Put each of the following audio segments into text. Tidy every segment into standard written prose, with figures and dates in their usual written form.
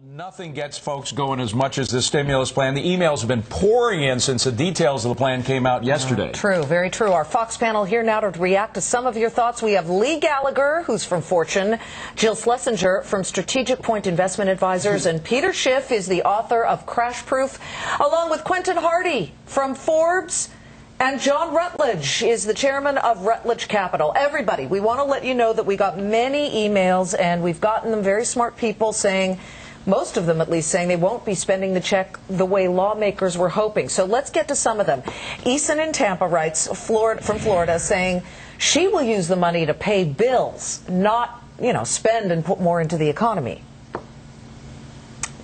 Nothing gets folks going as much as this stimulus plan. The emails have been pouring in since the details of the plan came out yesterday. True, very true. Our Fox panel here now to react to some of your thoughts. We have Lee Gallagher, who's from Fortune, Jill Schlesinger from Strategic Point Investment Advisors, and Peter Schiff is the author of Crash Proof, along with Quentin Hardy from Forbes. And John Rutledge is the chairman of Rutledge Capital. Everybody, we want to let you know that we got many emails, and we've gotten them, very smart people saying, most of them at least, saying they won't be spending the check the way lawmakers were hoping. So let's get to some of them. Eason in Tampa writes from Florida, saying she will use the money to pay bills, not, spend and put more into the economy.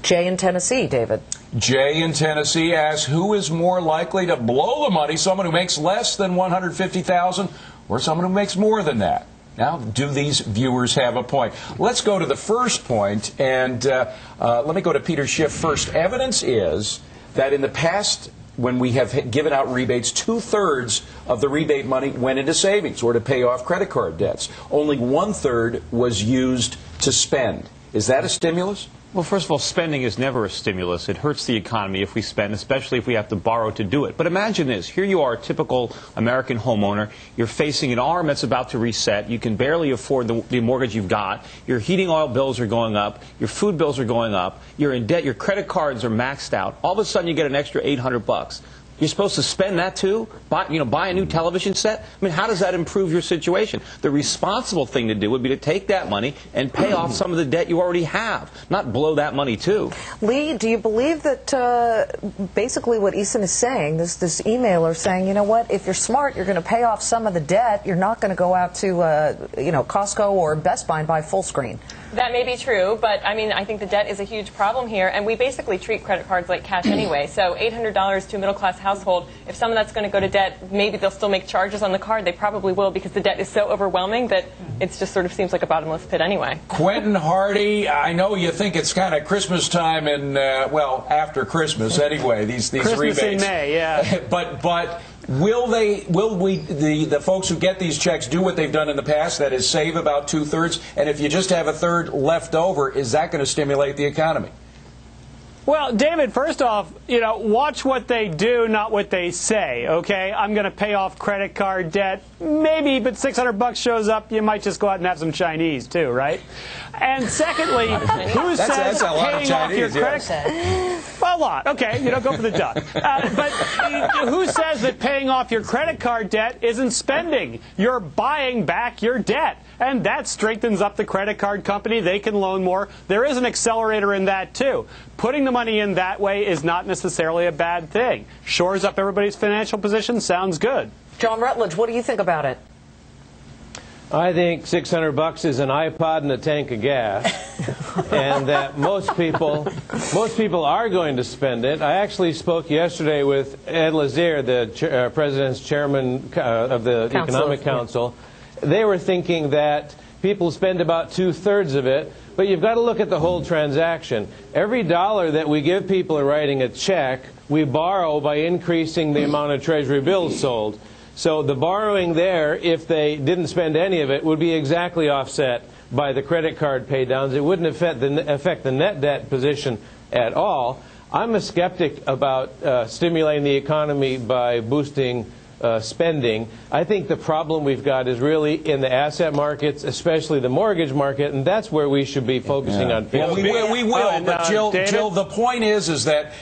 Jay in Tennessee, David. Jay in Tennessee asks, who is more likely to blow the money, someone who makes less than $150,000 or someone who makes more than that? Now, do these viewers have a point? Let's go to the first point, and let me go to Peter Schiff first. Evidence is that in the past, when we have given out rebates, 2/3 of the rebate money went into savings or to pay off credit card debts. Only 1/3 was used to spend. Is that a stimulus? Well, first of all, spending is never a stimulus. It hurts the economy if we spend, especially if we have to borrow to do it. But imagine this. Here you are, a typical American homeowner. You're facing an arm that's about to reset. You can barely afford the mortgage you've got. Your heating oil bills are going up. Your food bills are going up. You're in debt. Your credit cards are maxed out. All of a sudden, you get an extra $800. You're supposed to spend that too? Buy a new television set? I mean, how does that improve your situation? The responsible thing to do would be to take that money and pay off some of the debt you already have, not blow that money too. Lee, do you believe that basically what Eason is saying, this emailer saying, you know what, if you're smart, you're going to pay off some of the debt. You're not going to go out to, Costco or Best Buy and buy full screen. That may be true, but I think the debt is a huge problem here, and we basically treat credit cards like cash anyway. So $800 to a middle-class household, if some of that's going to go to debt, maybe they'll still make charges on the card. They probably will, because the debt is so overwhelming that it just sort of seems like a bottomless pit anyway. Quentin Hardy, I know you think it's kind of Christmas time and, after Christmas anyway, these Christmas rebates. in May, yeah. But will the folks who get these checks do what they've done in the past, that is save about 2/3, and if you just have a third left over, is that going to stimulate the economy? Well, David, first off, watch what they do, not what they say, okay? I'm going to pay off credit card debt, maybe, but $600 shows up, you might just go out and have some Chinese too, right? And secondly, who says paying off your credit card? Well, a lot. Okay, go for the duck. But who says that paying off your credit card debt isn't spending? You're buying back your debt, and that strengthens up the credit card company. They can loan more. There is an accelerator in that too. Putting the money in that way is not necessarily a bad thing. Shores up everybody's financial position. Sounds good. John Rutledge, what do you think about it? I think $600 is an iPod and a tank of gas, and that most people are going to spend it. I actually spoke yesterday with Ed Lazier, the president's chairman of the Economic Council. They were thinking that people spend about 2/3 of it, but you've got to look at the whole transaction. Every dollar that we give people in writing a check, we borrow by increasing the amount of Treasury bills sold. So the borrowing there, if they didn't spend any of it, would be exactly offset by the credit card pay downs. It wouldn't affect the net debt position at all. I'm a skeptic about stimulating the economy by boosting spending. I think the problem we've got is really in the asset markets, especially the mortgage market, and that's where we should be focusing on. Well, we will, but Jill, the point is that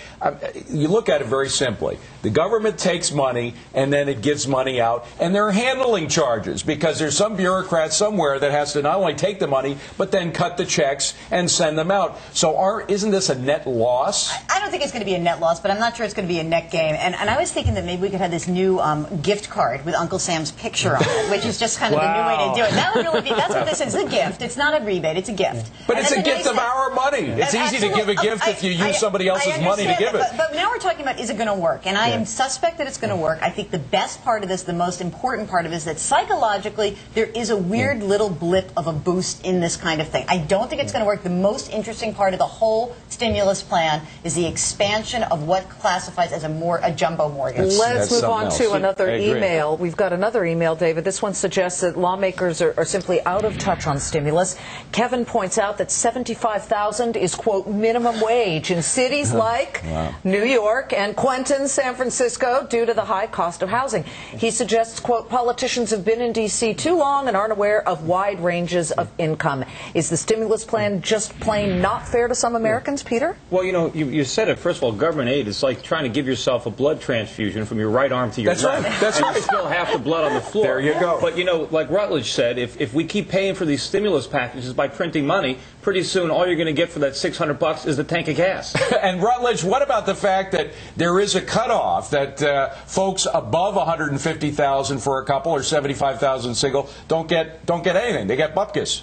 you look at it very simply. The government takes money, and then it gives money out, and there are handling charges, because there's some bureaucrat somewhere that has to not only take the money, but then cut the checks and send them out. So isn't this a net loss? I don't think it's going to be a net loss, but I'm not sure it's going to be a net gain. And I was thinking that maybe we could have this new gift card with Uncle Sam's picture on it, which is just kind of the new way to do it. That would really be, that's what this is, a gift. It's not a rebate, it's a gift. But it's a gift of our money. It's easy to give a gift if you use somebody else's money to give it. But now we're talking about, is it going to work? And I am suspect that it's going to work. I think the best part of this, the most important part of it, is that psychologically there is a weird little blip of a boost in this kind of thing. I don't think it's going to work. The most interesting part of the whole stimulus plan is the expansion of what classifies as a jumbo mortgage. Let's move on to another I agree. email. We've got another email, David. This one suggests that lawmakers are simply out of touch on stimulus. Kevin points out that $75,000 is, quote, minimum wage in cities like New York and Quentin, San Francisco, due to the high cost of housing. He suggests, quote, politicians have been in D.C. too long and aren't aware of wide ranges of income. Is the stimulus plan just plain not fair to some Americans, Peter? Well, you know, you said it. First of all, government aid is like trying to give yourself a blood transfusion from your right arm to your That's left. right. That's and right. you spill half the blood on the floor. There you go. But, you know, like Rutledge said, if we keep paying for these stimulus packages by printing money, pretty soon all you're going to get for that $600 is a tank of gas. And Rutledge, what about the fact that there is a cutoff that folks above $150,000 for a couple or $75,000 single don't get anything? They get bupkis.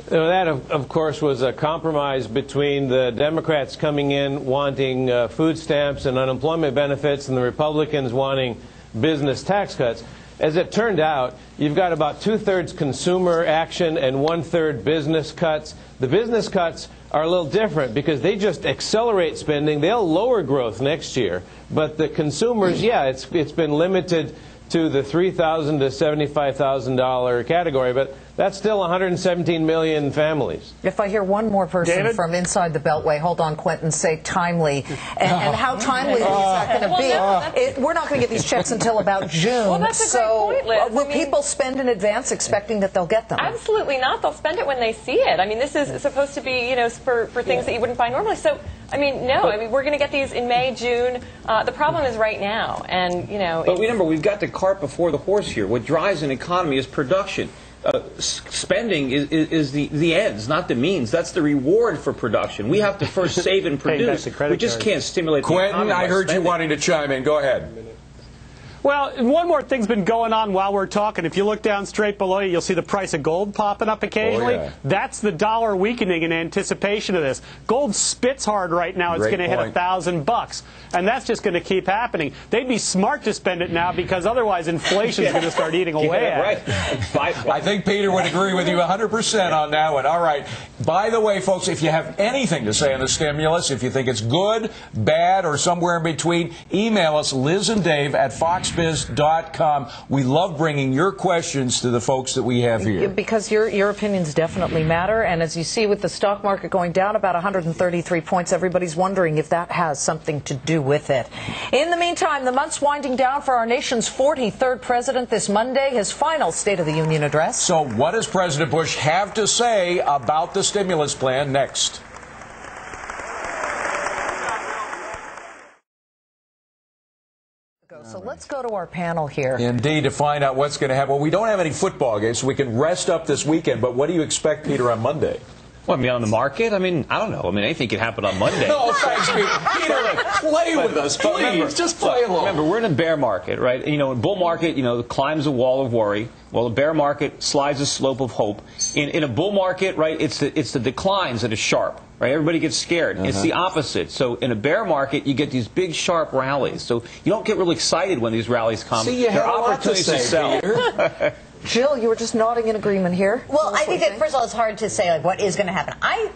That, of course, was a compromise between the Democrats coming in wanting food stamps and unemployment benefits and the Republicans wanting business tax cuts. As it turned out, you've got about 2/3 consumer action and 1/3 business cuts. The business cuts are a little different because they just accelerate spending. They'll lower growth next year. But the consumers, yeah, it's been limited to the $3,000 to $75,000 category, but that's still 117 million families. If I hear one more person David? from inside the Beltway, hold on, Quentin, say timely. And how timely is that going to be? Well, We're not going to get these checks until about June. Well, that's a great point, Liz. Will I mean, people spend in advance expecting that they'll get them? Absolutely not. They'll spend it when they see it. I mean, this is supposed to be, you know, for things that you wouldn't buy normally. So, I mean, no. I mean, we're going to get these in May, June. The problem is right now, and you know. But remember, we've got the cart before the horse here. What drives an economy is production. Spending is the ends, not the means. That's the reward for production. We have to first save and produce. We just can't stimulate the Quentin, economy by I heard you spending. wanting to chime in. Go ahead. Well, one more thing's been going on while we're talking. If you look down straight below you, you'll see the price of gold popping up occasionally. Oh, yeah. That's the dollar weakening in anticipation of this. Gold spits hard right now. It's Great going to hit point. $1,000, and that's just going to keep happening. They'd be smart to spend it now because otherwise inflation's going to start eating away at it. Right. I think Peter would agree with you 100% on that one. All right. By the way, folks, if you have anything to say on the stimulus, if you think it's good, bad, or somewhere in between, email us, Liz and Dave at foxbiz.com. We love bringing your questions to the folks that we have here. Because your opinions definitely matter. And as you see with the stock market going down about 133 points, everybody's wondering if that has something to do with it. In the meantime, the month's winding down for our nation's 43rd president this Monday, his final State of the Union address. So what does President Bush have to say about the stimulus plan next? So let's go to our panel here. Indeed, to find out what's going to happen. Well, we don't have any football games, so we can rest up this weekend. But what do you expect, Peter, on Monday? Well, I mean, on the market? I mean, I don't know. I mean, anything could happen on Monday. No, thanks, Peter. Peter, play with us, please. Remember, Just play along. Remember, we're in a bear market, right? You know, in bull market, you know, climbs a wall of worry. Well, a bear market slides a slope of hope. In a bull market, right, it's the declines that are sharp. Right, everybody gets scared. It's the opposite. So in a bear market, you get these big, sharp rallies. So you don't get really excited when these rallies come. See, you They're have a lot to opportunities say, sell. Peter. Jill, you were just nodding in agreement here. Well, I think that, first of all, it's hard to say, like, what is going to happen. I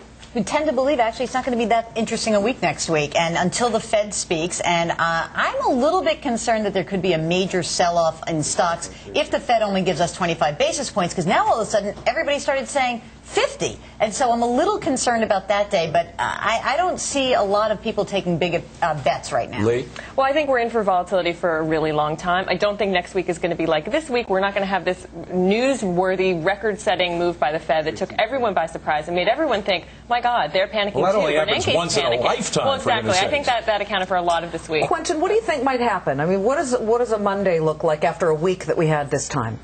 tend to believe, actually, it's not going to be that interesting a week next week, and until the Fed speaks. And I'm a little bit concerned that there could be a major sell-off in stocks if the Fed only gives us 25 basis points, because now all of a sudden everybody started saying 50. And so I'm a little concerned about that day, but I don't see a lot of people taking big bets right now. Lee? Well, I think we're in for volatility for a really long time. I don't think next week is going to be like this week. We're not going to have this newsworthy, record-setting move by the Fed that took everyone by surprise and made everyone think, my God, they're panicking Well, that too. only happens Bernanke's once in a panicking. lifetime, Well, for exactly. goodness I think sakes. that accounted for a lot of this week. Quentin, what do you think might happen? I mean, what does a Monday look like after a week that we had this time?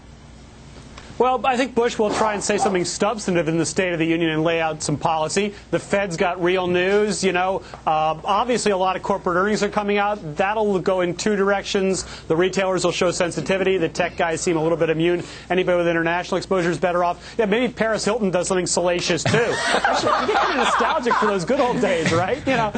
Well, I think Bush will try and say something substantive in the State of the Union and lay out some policy. The Fed's got real news, you know. Obviously, a lot of corporate earnings are coming out. That'll go in two directions. The retailers will show sensitivity. The tech guys seem a little bit immune. Anybody with international exposure is better off. Yeah, maybe Paris Hilton does something salacious, too. Actually, I'm getting nostalgic for those good old days, right? You know,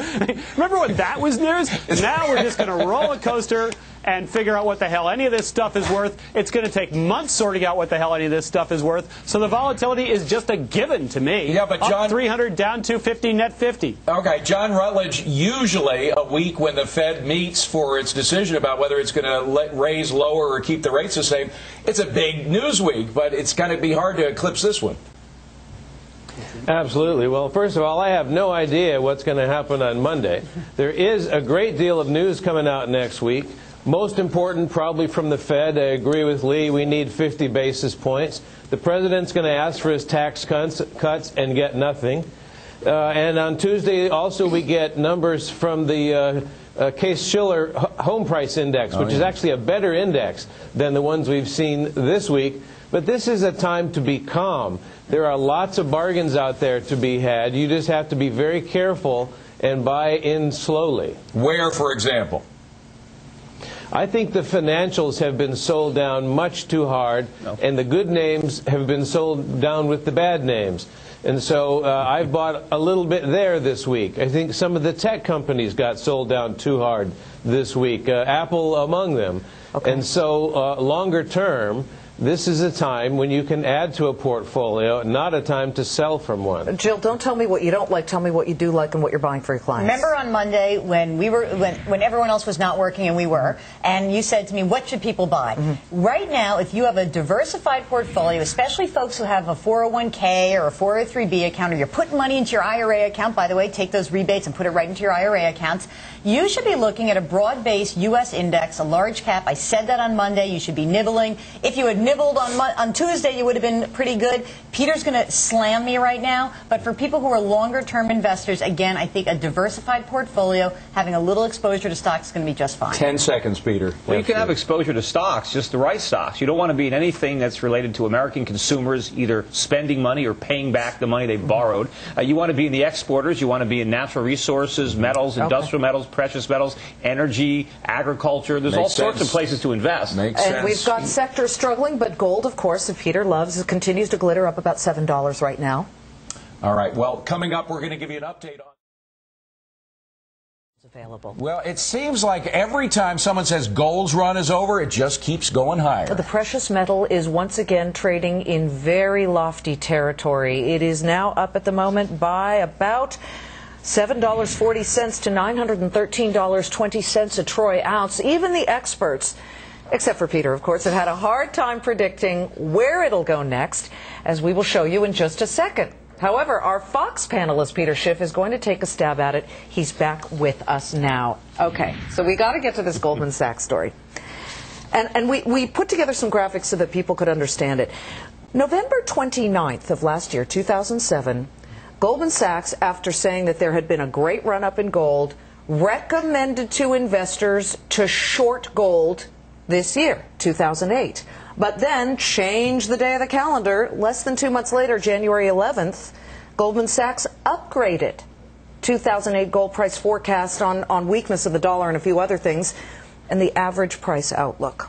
remember when that was news? Now we're just going to roll a coaster and figure out what the hell any of this stuff is worth. It's going to take months sorting out what the hell any of this stuff is worth. So the volatility is just a given to me. Yeah, but John, up 300, down 250, net 50. Okay, John Rutledge, usually a week when the Fed meets for its decision about whether it's going to raise, lower, or keep the rates the same, it's a big news week, but it's going to be hard to eclipse this one. Absolutely. Well, first of all, I have no idea what's going to happen on Monday. There is a great deal of news coming out next week. Most important, probably from the Fed. I agree with Lee. We need 50 basis points. The president's going to ask for his tax cuts and get nothing. And on Tuesday, also, we get numbers from the Case-Shiller Home Price Index, which is actually a better index than the ones we've seen this week. But this is a time to be calm. There are lots of bargains out there to be had. You just have to be very careful and buy in slowly. Where, for example? I think the financials have been sold down much too hard, and the good names have been sold down with the bad names. And so I've bought a little bit there this week. I think some of the tech companies got sold down too hard this week, Apple among them. Okay. And so longer term, this is a time when you can add to a portfolio, not a time to sell from one. Jill, don't tell me what you don't like. Tell me what you do like and what you're buying for your clients. Remember on Monday when when everyone else was not working and we were, and you said to me, what should people buy? Mm-hmm. Right now, if you have a diversified portfolio, especially folks who have a 401k or a 403b account, or you're putting money into your IRA account, by the way, take those rebates and put it right into your IRA accounts, you should be looking at a broad-based U.S. index, a large cap. I said that on Monday. You should be nibbling. If you had nibbled on Tuesday, you would have been pretty good. Peter's going to slam me right now. But for people who are longer-term investors, again, I think a diversified portfolio, having a little exposure to stocks is going to be just fine. 10 seconds, Peter. Well, you can have exposure to stocks, just the right stocks. You don't want to be in anything that's related to American consumers, either spending money or paying back the money they borrowed. You want to be in the exporters. You want to be in natural resources, metals, industrial metals, precious metals, energy, agriculture. There's all sorts of places to invest. Makes sense. And we've got sectors struggling, but gold, of course, that Peter loves, continues to glitter, up about $7 right now. All right. Well, coming up, we're going to give you an update on available. Well, it seems like every time someone says gold's run is over, it just keeps going higher. The precious metal is once again trading in very lofty territory. It is now up at the moment by about $7.40 to $913.20 a troy ounce. Even the experts, except for Peter, of course, have had a hard time predicting where it'll go next, as we will show you in just a second. However, our Fox panelist, Peter Schiff, is going to take a stab at it. He's back with us now. Okay, so we got to get to this Goldman Sachs story. And we put together some graphics so that people could understand it. November 29th of last year, 2007, Goldman Sachs, after saying that there had been a great run-up in gold, recommended to investors to short gold this year, 2008. But then changed the day of the calendar. Less than 2 months later, January 11th, Goldman Sachs upgraded 2008 gold price forecast on weakness of the dollar and a few other things, and the average price outlook.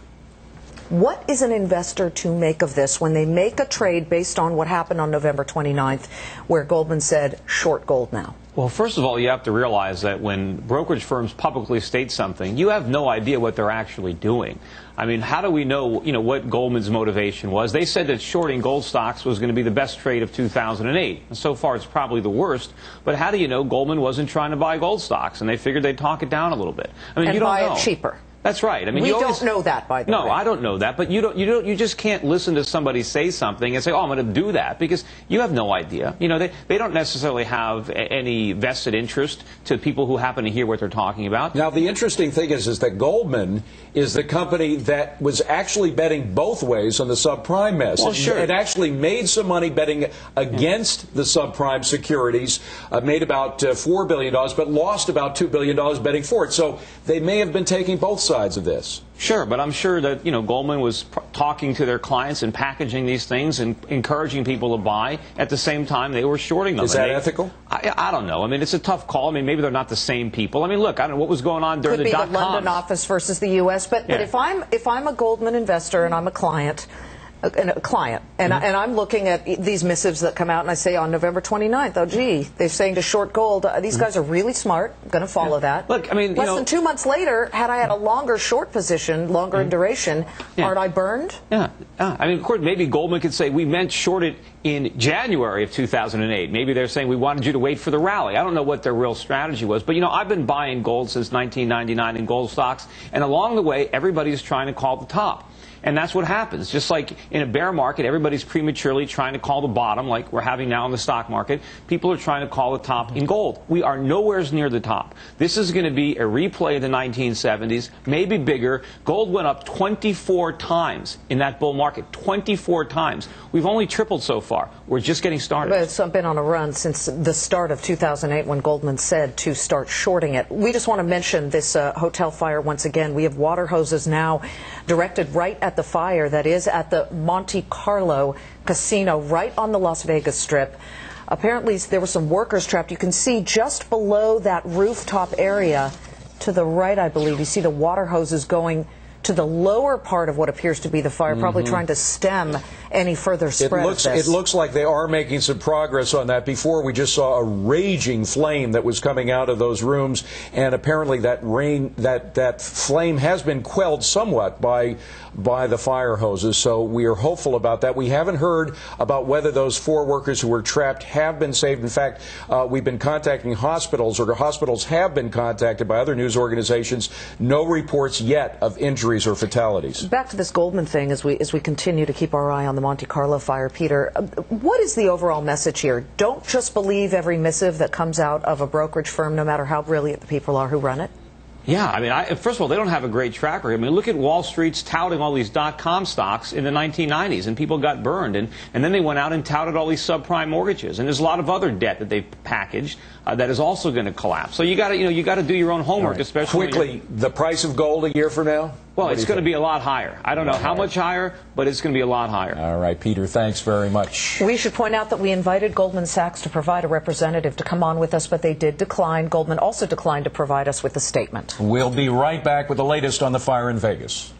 What is an investor to make of this when they make a trade based on what happened on November 29th, where Goldman said short gold now? Well, first of all, you have to realize that when brokerage firms publicly state something, you have no idea what they're actually doing. I mean, how do we know, what Goldman's motivation was? They said that shorting gold stocks was going to be the best trade of 2008. And so far, it's probably the worst. But how do you know Goldman wasn't trying to buy gold stocks and they figured they'd talk it down a little bit? I mean, and you don't buy know. it cheaper. That's right. I mean, we you always, don't know that, by the way. No, I don't know that. But you just can't listen to somebody say something and say, oh, I'm going to do that, because you have no idea. They don't necessarily have any vested interest to people who happen to hear what they're talking about. Now, the interesting thing is that Goldman is the company that was actually betting both ways on the subprime mess. Well, sure. It actually made some money betting against the subprime securities, made about $4 billion, but lost about $2 billion betting for it. So they may have been taking both sides. sides of this. Sure, but I'm sure that, you know, Goldman was talking to their clients and packaging these things and encouraging people to buy. At the same time, they were shorting them. Is that ethical? I don't know. I mean, it's a tough call. I mean, maybe they're not the same people. I mean, look, I don't know what was going on during the dot-coms. Could be the London office versus the U.S. But if I'm a Goldman investor and I'm a client, and I'm looking at these missives that come out, and I say on November 29th, oh, gee, they're saying to short gold. These guys are really smart, going to follow that. Look, I mean, less than 2 months later, had I had a longer short position, longer in duration, aren't I burned? Yeah. I mean, of course, maybe Goldman could say we meant short it in January of 2008. Maybe they're saying we wanted you to wait for the rally. I don't know what their real strategy was. But, you know, I've been buying gold since 1999 in gold stocks, and along the way, everybody's trying to call the top. And that's what happens. Just like in a bear market, everybody's prematurely trying to call the bottom, like we're having now in the stock market. People are trying to call the top in gold. We are nowhere near the top. This is going to be a replay of the 1970s, maybe bigger. Gold went up 24 times in that bull market, 24 times. We've only tripled so far. We're just getting started. But it's been on a run since the start of 2008 when Goldman said to start shorting it. We just want to mention this hotel fire once again. We have water hoses now directed right at the fire that is at the Monte Carlo casino right on the Las Vegas Strip. Apparently there were some workers trapped. You can see just below that rooftop area to the right, I believe, you see the water hoses going to the lower part of what appears to be the fire, probably trying to stem any further spread of this. It looks like they are making some progress on that. Before, we just saw a raging flame that was coming out of those rooms, and apparently that flame has been quelled somewhat by the fire hoses, so we are hopeful about that. We haven't heard about whether those 4 workers who were trapped have been saved. In fact, we've been contacting hospitals, or hospitals have been contacted by other news organizations. No reports yet of injuries or fatalities. Back to this Goldman thing as we continue to keep our eye on the Monte Carlo fire, Peter. What is the overall message here? Don't just believe every missive that comes out of a brokerage firm, no matter how brilliant the people are who run it. Yeah, I mean, first of all, they don't have a great track record. I mean, look at Wall Street's touting all these dot-com stocks in the 1990s, and people got burned. And then they went out and touted all these subprime mortgages. And there's a lot of other debt that they've packaged that is also going to collapse. So you got to do your own homework, especially quickly. The price of gold a year from now? Well, it's going to be a lot higher. I don't know how much higher, but it's going to be a lot higher. All right, Peter, thanks very much. We should point out that we invited Goldman Sachs to provide a representative to come on with us, but they did decline. Goldman also declined to provide us with a statement. We'll be right back with the latest on the fire in Vegas.